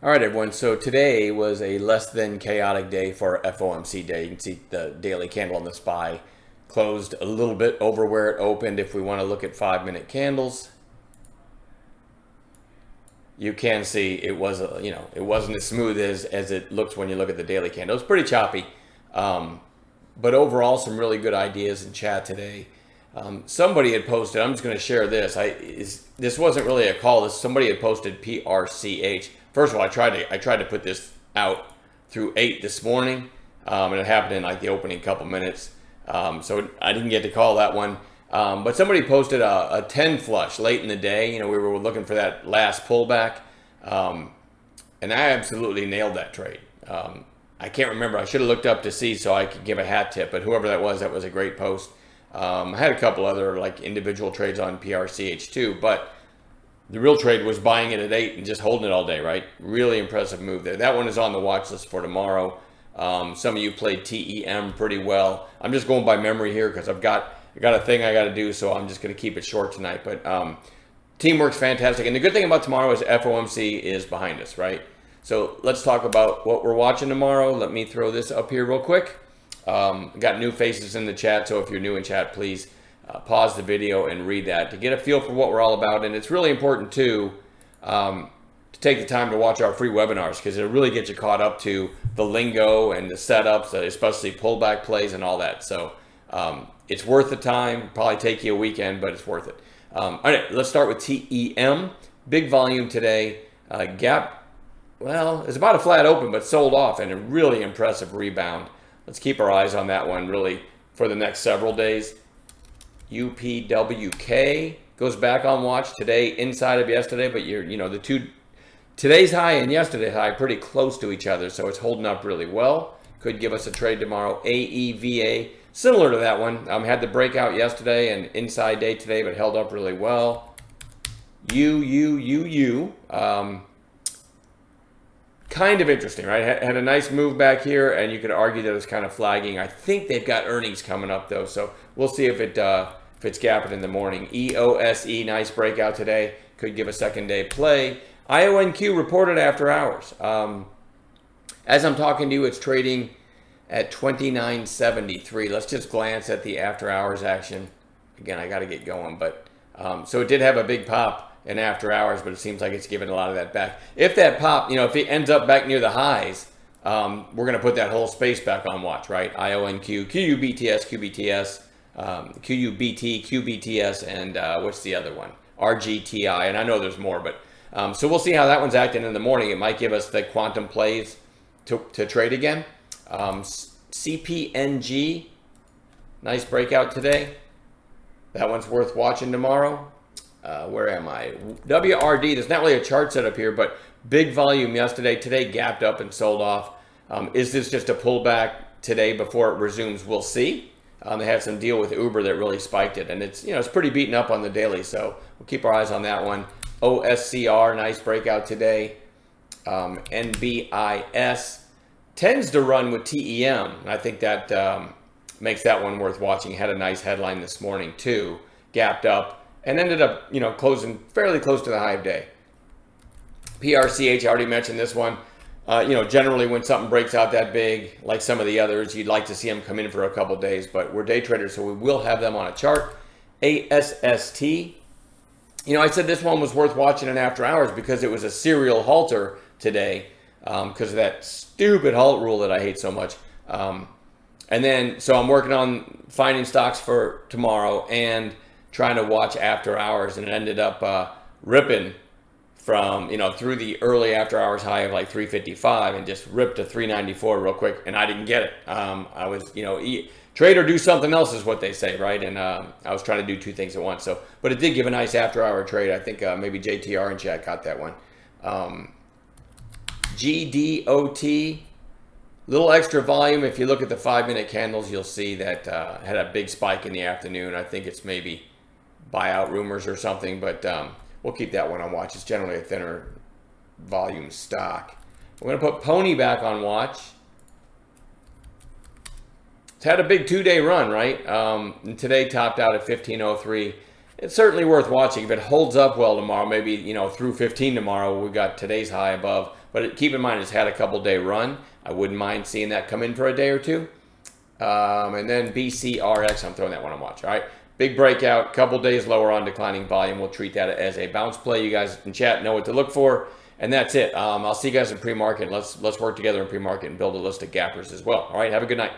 All right, everyone. So today was a less than chaotic day for FOMC day. You can see the daily candle on the SPY closed a little bit over where it opened. If we want to look at 5-minute candles, you can see it was, it wasn't as smooth as it looks when you look at the daily candle. It's pretty choppy, but overall, some really good ideas in chat today. Somebody had posted. I'm just going to share this. This wasn't really a call. Somebody had posted PRCH. First of all, I tried to put this out through 8 this morning, and it happened in like the opening couple minutes. So I didn't get to call that one. But somebody posted a 10 flush late in the day. We were looking for that last pullback, and I absolutely nailed that trade. I can't remember. I should have looked up to see so I could give a hat tip. But whoever that was a great post. I had a couple other like individual trades on PRCH too, but the real trade was buying it at 8 and just holding it all day, right? Really impressive move there. That one is on the watch list for tomorrow. Some of you played TEM pretty well. I'm just going by memory here because I got a thing I got to do, so I'm just going to keep it short tonight. But teamwork's fantastic. And the good thing about tomorrow is FOMC is behind us, right? So let's talk about what we're watching tomorrow. Let me throw this up here real quick. Got new faces in the chat, so if you're new in chat, please pause the video and read that to get a feel for what we're all about. And it's really important too to take the time to watch our free webinars because it'll really get you caught up to the lingo and the setups, especially pullback plays and all that. So it's worth the time. Probably take you a weekend, but it's worth it. All right, let's start with TEM. Big volume today. Gap, well, it's about a flat open, but sold off and a really impressive rebound. Let's keep our eyes on that one really for the next several days. UPWK goes back on watch today inside of yesterday, but today's high and yesterday's high pretty close to each other, so it's holding up really well. Could give us a trade tomorrow. AEVA, similar to that one. Had the breakout yesterday and inside day today, but held up really well. UUUU. Kind of interesting, right? Had a nice move back here, and you could argue that it's kind of flagging. I think they've got earnings coming up, though, so we'll see if it's gapping in the morning. EOSE, nice breakout today. Could give a second day play. IONQ reported after hours. As I'm talking to you, it's trading at 29.73. Let's just glance at the after hours action. Again, I got to get going, but so it did have a big pop in after hours, but it seems like it's giving a lot of that back. If that pop, if it ends up back near the highs, we're going to put that whole space back on watch, right? IONQ, QUBTS, QBTS, QUBT, QBTS, and what's the other one? RGTI, and I know there's more, but so we'll see how that one's acting in the morning. It might give us the quantum plays to trade again. CPNG, nice breakout today. That one's worth watching tomorrow. Where am I? WRD, there's not really a chart set up here, but big volume yesterday. Today gapped up and sold off. Is this just a pullback today before it resumes? We'll see. They had some deal with Uber that really spiked it, and it's pretty beaten up on the daily, so we'll keep our eyes on that one. OSCR, nice breakout today. NBIS tends to run with TEM, and I think that makes that one worth watching. Had a nice headline this morning too. Gapped up and ended up, closing fairly close to the high of day. PRCH, I already mentioned this one. Generally when something breaks out that big, like some of the others, you'd like to see them come in for a couple days, but we're day traders, so we will have them on a chart. ASST, I said this one was worth watching in after hours because it was a serial halter today because of that stupid halt rule that I hate so much. And then, so I'm working on finding stocks for tomorrow and trying to watch after hours, and it ended up ripping from, through the early after hours high of like 355 and just ripped to 394 real quick, and I didn't get it. I was, trade or do something else is what they say, right? And I was trying to do two things at once. So, but it did give a nice after hour trade. I think maybe JTR in chat got that one. GDOT, little extra volume. If you look at the 5-minute candles, you'll see that had a big spike in the afternoon. I think it's maybe buyout rumors or something, but we'll keep that one on watch. It's generally a thinner volume stock. We're going to put Pony back on watch. It's had a big 2-day run, right? And today topped out at 1503. It's certainly worth watching. If it holds up well tomorrow, maybe, you know, through 15 tomorrow, we've got today's high above. But keep in mind, it's had a couple-day run. I wouldn't mind seeing that come in for a day or two. And then BCRX, I'm throwing that one on watch. All right, big breakout, couple days lower on declining volume. We'll treat that as a bounce play. You guys in chat know what to look for. And that's it. I'll see you guys in pre-market. Let's work together in pre-market and build a list of gappers as well. All right, have a good night.